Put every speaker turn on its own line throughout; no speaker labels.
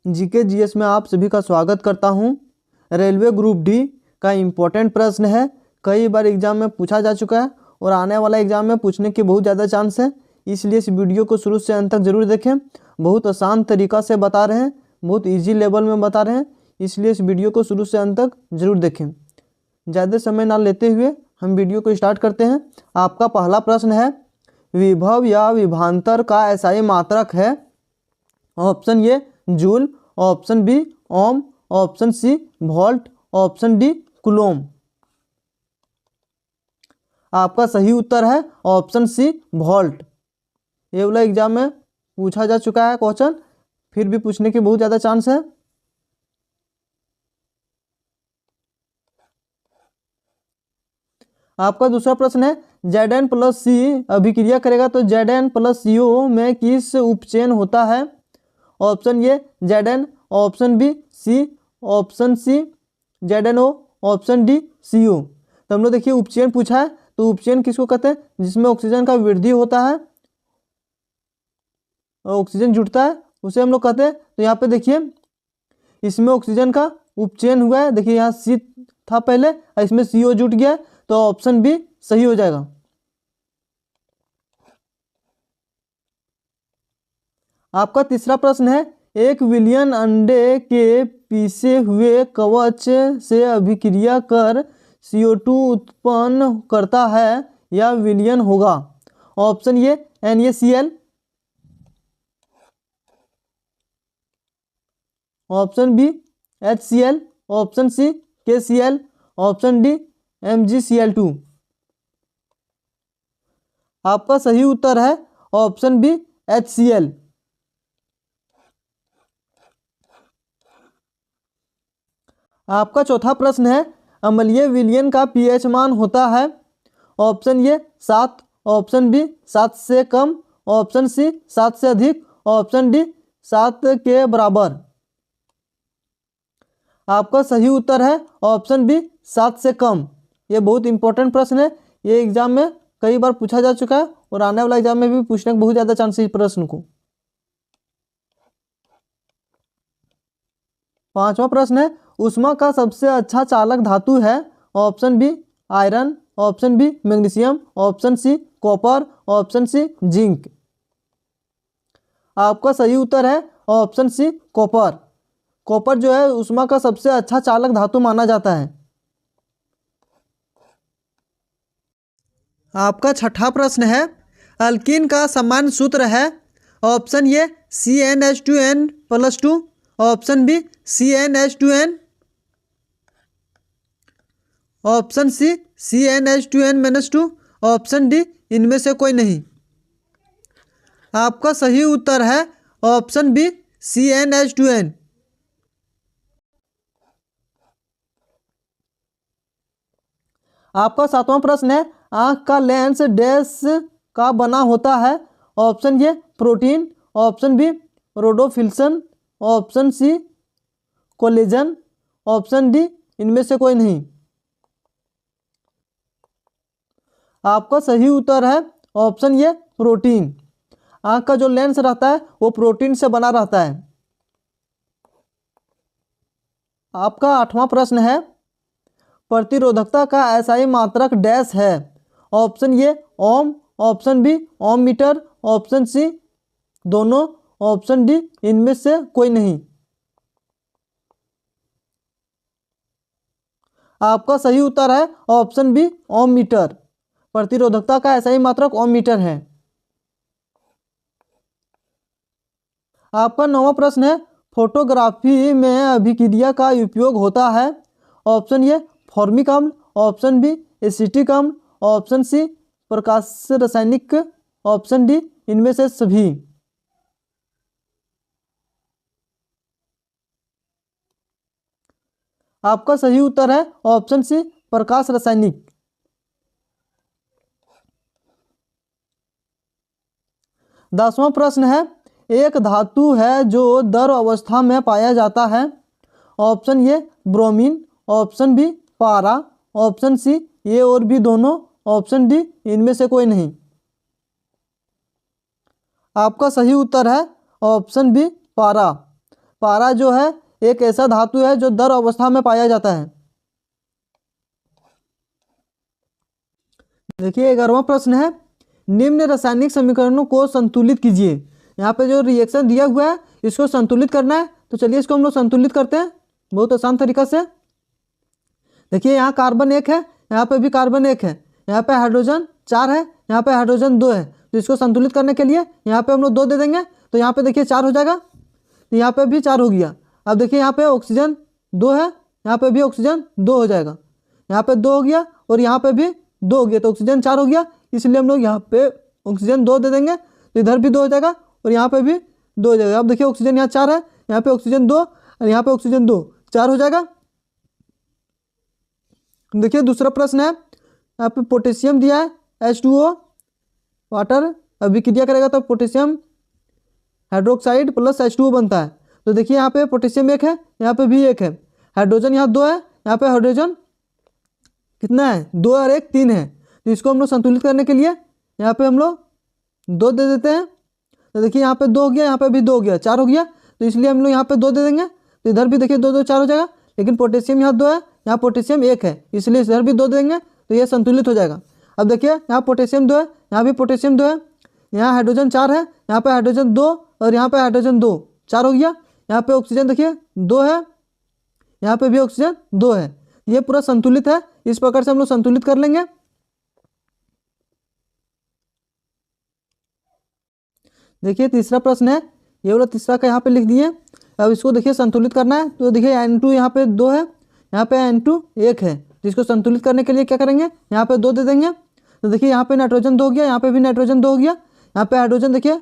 GK GS में आप सभी का स्वागत करता हूं। रेलवे ग्रुप डी का इम्पोर्टेंट प्रश्न है, कई बार एग्जाम में पूछा जा चुका है और आने वाला एग्जाम में पूछने के बहुत ज़्यादा चांस है, इसलिए इस वीडियो को शुरू से अंत तक जरूर देखें। बहुत आसान तरीका से बता रहे हैं, बहुत ईजी लेवल में बता रहे हैं, इसलिए इस वीडियो को शुरू से अंत तक जरूर देखें। ज़्यादा समय ना लेते हुए हम वीडियो को स्टार्ट करते हैं। आपका पहला प्रश्न है, विभव या विभवांतर का एसआई मात्रक है। Option A joule, option B ohm, option C volt, option D coulomb. आपका सही उत्तर है ऑप्शन सी वोल्ट। ये वाला एग्जाम में पूछा जा चुका है क्वेश्चन, फिर भी पूछने के बहुत ज़्यादा चांस है। आपका दूसरा प्रश्न है, Zn प्लस सी अभिक्रिया करेगा तो Zn प्लस CO में किस उपचयन होता है। Option A Zn, option B C, option C ZnO, option D CO। तो हम लोग देखिए उपचयन पूछा है, तो उपचयन किसको कहते हैं, जिसमें ऑक्सीजन का वृद्धि होता है, ऑक्सीजन जुड़ता है, उसे हम लोग कहते हैं। तो यहाँ पे देखिए इसमें ऑक्सीजन का उपचयन हुआ है, देखिए यहाँ सी था पहले, इसमें CO जुट गया, तो ऑप्शन बी सही हो जाएगा। आपका तीसरा प्रश्न है, एक विलियन अंडे के पीसे हुए कवच से अभिक्रिया कर CO2 उत्पन्न करता है, या विलियन होगा। Option A NaCl, option B HCl, option C KCl, option D MgCl2। आपका सही उत्तर है ऑप्शन बी HCl। आपका चौथा प्रश्न है, अम्लीय विलयन का pH मान होता है। ऑप्शन ए 7, ऑप्शन बी 7 से कम, ऑप्शन सी 7 से अधिक, ऑप्शन डी 7 के बराबर। आपका सही उत्तर है ऑप्शन बी 7 से कम। ये बहुत इंपॉर्टेंट प्रश्न है, ये एग्जाम में कई बार पूछा जा चुका है और आने वाला एग्जाम में भी पूछने का बहुत ज़्यादा चांस है इस प्रश्न को। पांचवा प्रश्न है, ऊष्मा का सबसे अच्छा चालक धातु है। Option B iron, option B magnesium, option C copper, option C zinc. आपका सही उत्तर है ऑप्शन सी कॉपर। कॉपर जो है ऊष्मा का सबसे अच्छा चालक धातु माना जाता है। आपका छठा प्रश्न है, अल्कीन का सामान्य सूत्र है। Option A CnH2n+2, option B CnH2n, option C CnH2n-2, option D इनमें से कोई नहीं। आपका सही उत्तर है ऑप्शन बी CnH2n। आपका सातवां प्रश्न है, आँख का लेंस डैश का बना होता है। Option A protein, option B रोडोफिल्सन, option C collagen, option D इनमें से कोई नहीं। आपका सही उत्तर है ऑप्शन ए प्रोटीन। आँख का जो लेंस रहता है वो प्रोटीन से बना रहता है। आपका आठवां प्रश्न है, प्रतिरोधकता का एसआई मात्रक डैश है। Option A ohm, option B ohm metre, option C दोनों, ऑप्शन डी इनमें से कोई नहीं। आपका सही उत्तर है ऑप्शन बी ओम मीटर। प्रतिरोधकता का एसआई मात्रक ओम मीटर है। आपका नौवां प्रश्न है, फोटोग्राफी में अभिक्रिया का उपयोग होता है। ऑप्शन ए फॉर्मिक अम्ल, ऑप्शन बी एसिटिक अम्ल, ऑप्शन सी प्रकाश रासायनिक, ऑप्शन डी इनमें से सभी। आपका सही उत्तर है ऑप्शन सी प्रकाश रासायनिक। दसवां प्रश्न है, एक धातु है जो द्रव अवस्था में पाया जाता है। Option A bromine, option B पारा, ऑप्शन सी ए और बी दोनों, ऑप्शन डी इनमें से कोई नहीं। आपका सही उत्तर है ऑप्शन बी पारा। पारा जो है एक ऐसा धातु है जो द्रव अवस्था में पाया जाता है। देखिए 11वां प्रश्न है, निम्न रासायनिक समीकरणों को संतुलित कीजिए। यहाँ पे जो रिएक्शन दिया हुआ है इसको संतुलित करना है, तो चलिए इसको हम लोग संतुलित करते हैं बहुत आसान तरीका से। देखिए यहाँ कार्बन 1 है, यहाँ पे भी कार्बन 1 है, यहाँ पे हाइड्रोजन 4 है, यहाँ पे हाइड्रोजन 2 है, तो इसको संतुलित करने के लिए यहाँ पे हम लोग 2 दे देंगे, तो यहाँ पे देखिए 4 हो जाएगा, तो यहाँ पे भी 4 हो गया। अब देखिए यहाँ पे ऑक्सीजन 2 है, यहाँ पे भी ऑक्सीजन 2 हो जाएगा, यहाँ पे 2 हो गया और यहाँ पे भी 2 हो गया, तो ऑक्सीजन 4 हो गया, इसलिए हम लोग यहाँ पे ऑक्सीजन 2 दे देंगे, तो इधर भी 2 हो जाएगा और यहाँ पे भी 2 हो जाएगा। अब देखिए ऑक्सीजन यहाँ 4 है, यहाँ पे ऑक्सीजन 2 और यहाँ पे ऑक्सीजन 2, 4 हो जाएगा। देखिए दूसरा प्रश्न है, यहाँ पे पोटेशियम दिया है H2O वाटर अभिक्रिया करेगा तो पोटेशियम हाइड्रोक्साइड प्लस H2O बनता है। तो देखिए यहाँ पे पोटेशियम 1 है, यहाँ पे भी 1 है, हाइड्रोजन यहाँ 2 है, यहाँ पे हाइड्रोजन कितना है 2 और 1 3 है, तो इसको हम लोग संतुलित करने के लिए यहाँ पे हम लोग 2 दे देते हैं। तो देखिए यहाँ पे 2 हो गया, यहाँ पे भी 2 हो गया, 4 हो गया, तो इसलिए हम लोग यहाँ पे 2 दे देंगे, तो इधर भी देखिए 2 2 4 हो जाएगा, लेकिन पोटेशियम यहाँ 2 है, यहाँ पोटेशियम 1 है, इसलिए इधर भी 2 देंगे, तो ये संतुलित हो जाएगा। अब देखिए यहाँ पोटेशियम 2 है, यहाँ भी पोटेशियम 2 है, यहाँ हाइड्रोजन 4 है, यहाँ पे हाइड्रोजन 2 और यहाँ पे हाइड्रोजन 2, 4 हो गया, यहाँ पे ऑक्सीजन देखिए 2 है, यहाँ पे भी ऑक्सीजन 2 है, ये पूरा संतुलित है। इस प्रकार से हम लोग संतुलित कर लेंगे। देखिए तीसरा प्रश्न है, ये वाला तीसरा का यहाँ पे लिख दिए। अब इसको देखिए संतुलित करना है, तो देखिए N2 यहाँ पे 2 है, यहाँ पे N2 1 है, तो इसको संतुलित करने के लिए क्या करेंगे, यहाँ पे 2 दे देंगे। तो देखिए यहाँ पे नाइट्रोजन 2 हो गया, यहाँ पे भी नाइट्रोजन 2 हो गया, यहाँ पे हाइड्रोजन देखिए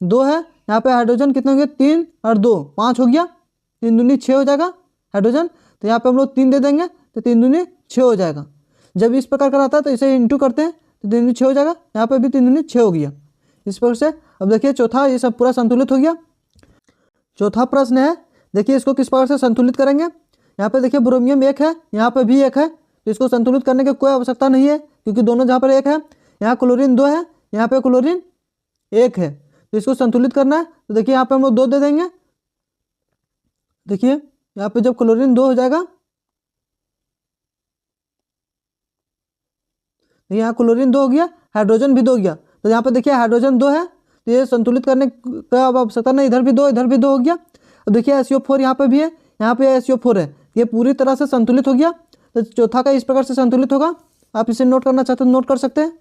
2 है, यहाँ पे हाइड्रोजन कितने हो गए 3 और 2 5 हो गया, 3 दूनी 6 हो जाएगा हाइड्रोजन, तो यहाँ पे हम लोग 3 दे देंगे, तो 3 दूनी 6 हो जाएगा। जब इस प्रकार का रहता है तो इसे इंटू करते हैं, तो 3 दूनी 6 हो जाएगा, यहाँ पे भी 3 दूनी 6 हो गया, इस प्रकार से। अब देखिए चौथा, ये सब पूरा संतुलित हो गया। चौथा प्रश्न है, देखिए इसको किस प्रकार से संतुलित करेंगे। यहाँ पे देखिए ब्रोमियम 1 है, यहाँ पे भी 1 है, तो इसको संतुलित करने की कोई आवश्यकता नहीं है, क्योंकि दोनों जहाँ पर 1 है, यहाँ क्लोरीन 2 है, यहाँ पे क्लोरीन 1 है, तो इसको संतुलित करना है। तो देखिए यहाँ पे हम लोग 2 दे देंगे। देखिए यहाँ पे जब क्लोरीन 2 हो जाएगा, यहाँ क्लोरीन 2 हो गया, हाइड्रोजन भी 2 हो गया, तो यहाँ पे देखिए हाइड्रोजन 2 है, तो ये संतुलित करने का अब आवश्यकता नहीं, इधर भी 2 इधर भी 2 हो गया। अब देखिए SO4 यहाँ पे भी है, यहाँ पे SO4 है, ये पूरी तरह से संतुलित हो गया। तो चौथा का इस प्रकार से संतुलित होगा। आप इसे नोट करना चाहते हैं नोट कर सकते हैं।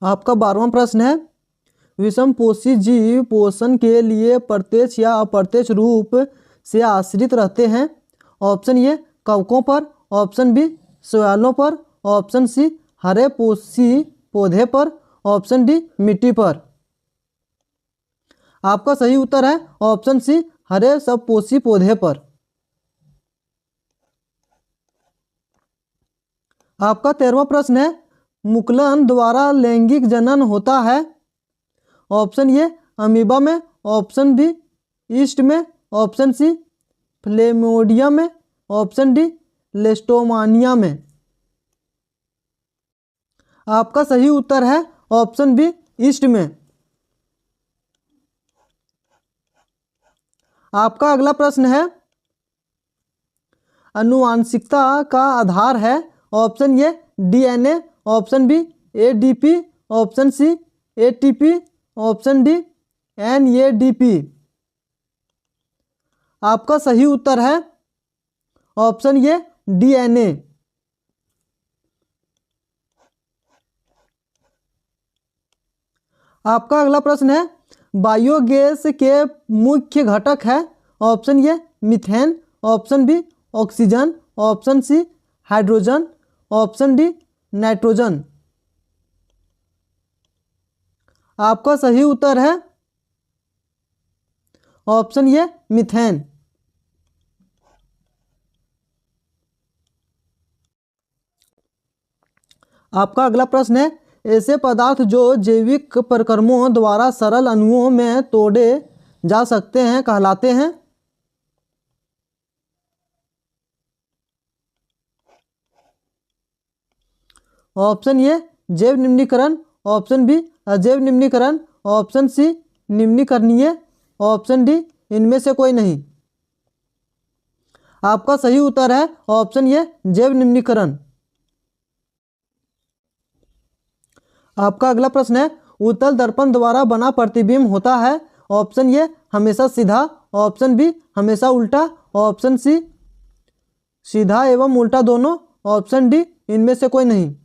आपका 12वां प्रश्न है, विषम पोषी जीव पोषण के लिए प्रत्यक्ष या अप्रत्यक्ष रूप से आश्रित रहते हैं। ऑप्शन ए कवकों पर, ऑप्शन बी शैवालों पर, ऑप्शन सी हरे पोषी पौधे पर, ऑप्शन डी मिट्टी पर। आपका सही उत्तर है ऑप्शन सी हरे सबपोषी पौधे पर। आपका 13वां प्रश्न है, मुकुलन द्वारा लैंगिक जनन होता है। ऑप्शन ए अमीबा में, ऑप्शन बी ईस्ट में, ऑप्शन सी फ्लेमोडियम में, ऑप्शन डी लेस्टोमानिया में। आपका सही उत्तर है ऑप्शन बी ईस्ट में। आपका अगला प्रश्न है, आनुवांशिकता का आधार है। Option A DNA, option B ADP, option C ATP, option D NADP। आपका सही उत्तर है ऑप्शन ए DNA। आपका अगला प्रश्न है, बायोगैस के मुख्य घटक है। Option A methane, option B oxygen, option C hydrogen, option D nitrogen. आपका सही उत्तर है ऑप्शन ए मीथेन। आपका अगला प्रश्न है, ऐसे पदार्थ जो जैविक प्रक्रमों द्वारा सरल अणुओं में तोड़े जा सकते हैं कहलाते हैं। ऑप्शन ए जैव निम्नीकरण, ऑप्शन बी अजैव निम्नीकरण, ऑप्शन सी निम्नीकरणीय, ऑप्शन डी इनमें से कोई नहीं। आपका सही उत्तर है ऑप्शन ए जैव निम्नीकरण। आपका अगला प्रश्न है उत्तल दर्पण द्वारा बना प्रतिबिंब होता है। ऑप्शन ए हमेशा सीधा, ऑप्शन बी हमेशा उल्टा, ऑप्शन सी सीधा एवं उल्टा दोनों, ऑप्शन डी इनमें से कोई नहीं।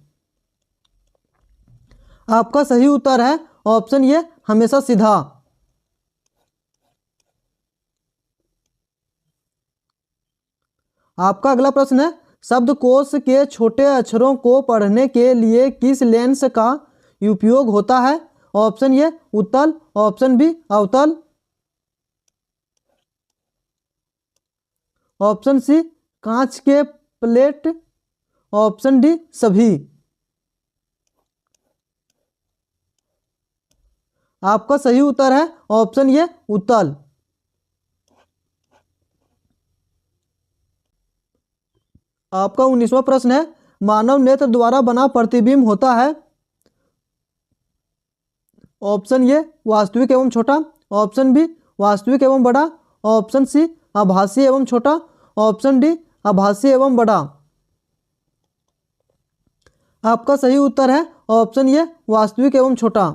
आपका सही उत्तर है ऑप्शन ए हमेशा सीधा। आपका अगला प्रश्न है शब्दकोश के छोटे अक्षरों को पढ़ने के लिए किस लेंस का उपयोग होता है। ऑप्शन ए उत्तल, ऑप्शन बी अवतल, ऑप्शन सी कांच के प्लेट, ऑप्शन डी सभी। आपका सही उत्तर है ऑप्शन ए उत्तल। आपका 19वां प्रश्न है मानव नेत्र द्वारा बना प्रतिबिंब होता है। ऑप्शन ए वास्तविक एवं छोटा, ऑप्शन बी वास्तविक एवं बड़ा, ऑप्शन सी आभासी एवं छोटा, ऑप्शन डी आभासी एवं बड़ा। आपका सही उत्तर है ऑप्शन ए वास्तविक एवं छोटा।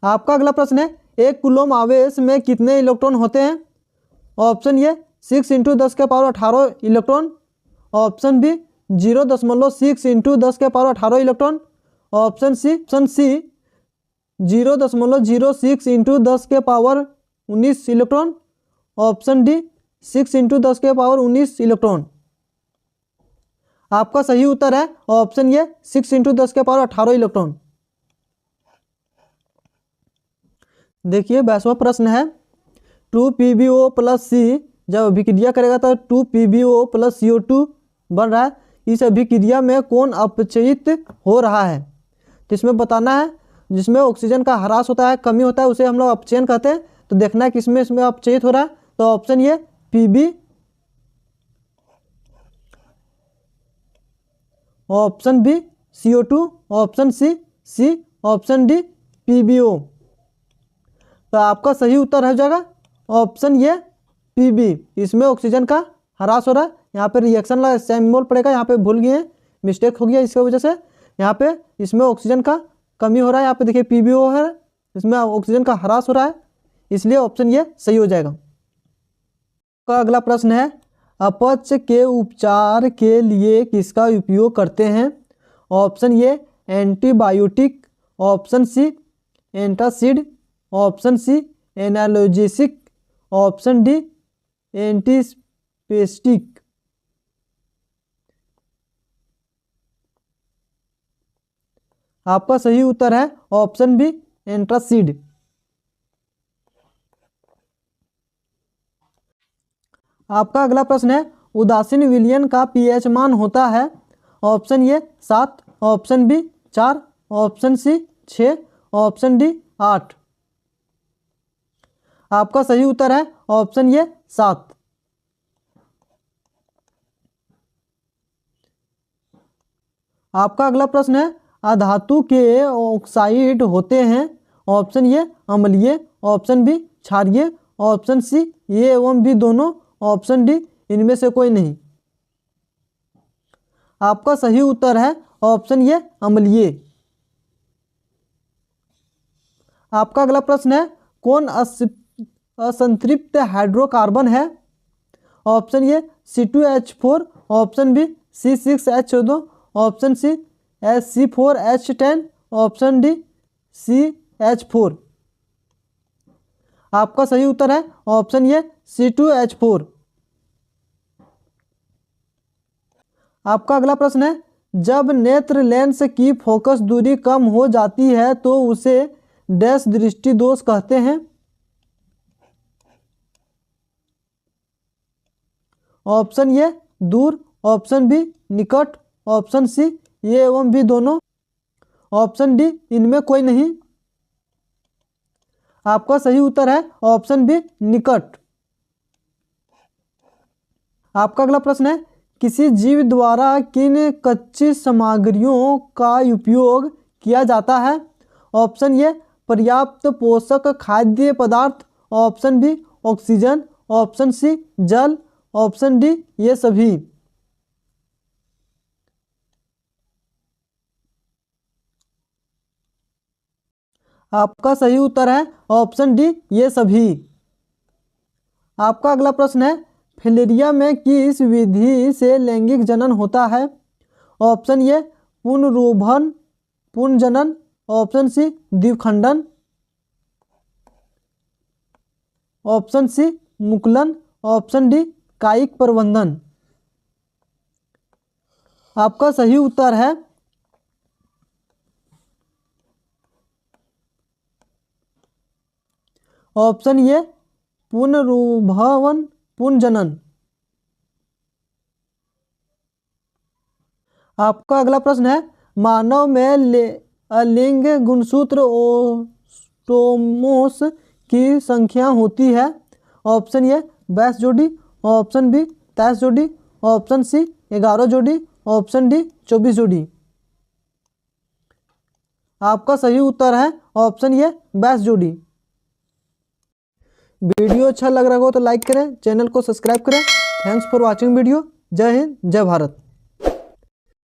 आपका अगला प्रश्न है एक कूलम आवेश में कितने इलेक्ट्रॉन होते हैं। Option A 6 × 10⁻18 electron, option B 0.6 × 10⁻18 electron, option C 0.06 × 10⁻19 electron, option D 6 × 10⁻19 electron. आपका सही उत्तर है ऑप्शन ए 6 × 10⁻18 इलेक्ट्रॉन। देखिए 22वां प्रश्न है 2PbO + C जब अभिक्रिया करेगा तो 2PbO + CO2 बन रहा है। इस अभिक्रिया में कौन अपचयित हो रहा है। तो इसमें बताना है जिसमें ऑक्सीजन का ह्रास होता है, कमी होता है, उसे हम लोग अपचयन कहते हैं। तो देखना है किसमें इसमें अपचयित हो रहा है। तो option A Pb, option B CO2, option C, option D PbO। तो आपका सही उत्तर हो जाएगा ऑप्शन ए Pb। इसमें ऑक्सीजन का ह्रास हो रहा है। यहाँ पे रिएक्शन का सिंबल पड़ेगा, यहाँ पे भूल गए हैं, मिस्टेक हो गया इसकी वजह से। यहाँ पे इसमें ऑक्सीजन का कमी हो रहा है, यहाँ पे देखिए PbO है, इसमें ऑक्सीजन का ह्रास हो रहा है, इसलिए ऑप्शन ए सही हो जाएगा। का अगला प्रश्न है अपच के उपचार के लिए किसका उपयोग करते हैं। Option A antibiotic, option C antacid, option C analgesic, option D antispastic. आपका सही उत्तर है ऑप्शन बी एंटासिड। आपका अगला प्रश्न है उदासीन विलयन का pH मान होता है। Option A 7, option B 4, option C 6, option D 8। आपका सही उत्तर है ऑप्शन ए 7। आपका अगला प्रश्न है अधातु के ऑक्साइड होते हैं। ऑप्शन ए अम्लीय, ऑप्शन बी क्षारीय, ऑप्शन सी ए एवं बी दोनों, ऑप्शन डी इनमें से कोई नहीं। आपका सही उत्तर है ऑप्शन ए अम्लीय। आपका अगला प्रश्न है कौन असंतृप्त हाइड्रोकार्बन है। Option A C2H4, option B C6H2, option C C4H10, option D CH4। आपका सही उत्तर है ऑप्शन ए C2H4। आपका अगला प्रश्न है जब नेत्र लेंस की फोकस दूरी कम हो जाती है तो उसे डैश दृष्टि दोष कहते हैं। ऑप्शन ए दूर, ऑप्शन बी निकट, ऑप्शन सी ए एवं बी दोनों, ऑप्शन डी इनमें कोई नहीं। आपका सही उत्तर है ऑप्शन बी निकट। आपका अगला प्रश्न है किसी जीव द्वारा किन कच्ची सामग्रियों का उपयोग किया जाता है? ऑप्शन ए पर्याप्त पोषक खाद्य पदार्थ, option B oxygen, option C जल, ऑप्शन डी ये सभी। आपका सही उत्तर है ऑप्शन डी ये सभी। आपका अगला प्रश्न है, फिलेरिया में किस विधि से लैंगिक जनन होता है? ऑप्शन ए पुनरुत्भवन, पुनर्जनन, ऑप्शन सी द्विखंडन, ऑप्शन सी मुकुलन, ऑप्शन डी कायिक प्रबंधन। आपका सही उत्तर है ऑप्शन ए पुनरुत्भवन, पुनर्जनन। आपका अगला प्रश्न है, मानव में अलिंग गुणसूत्र ओस्टोमोस की संख्या होती है? ऑप्शन ए 22 जोड़ी, ऑप्शन बी 23 जोड़ी, ऑप्शन सी 11 जोड़ी, ऑप्शन डी 24 जोड़ी। आपका सही उत्तर है ऑप्शन ए 22 जोड़ी। वीडियो अच्छा लग रहा हो तो लाइक करें, चैनल को सब्सक्राइब करें। Thanks for watching video. जय हिंद, जय भारत।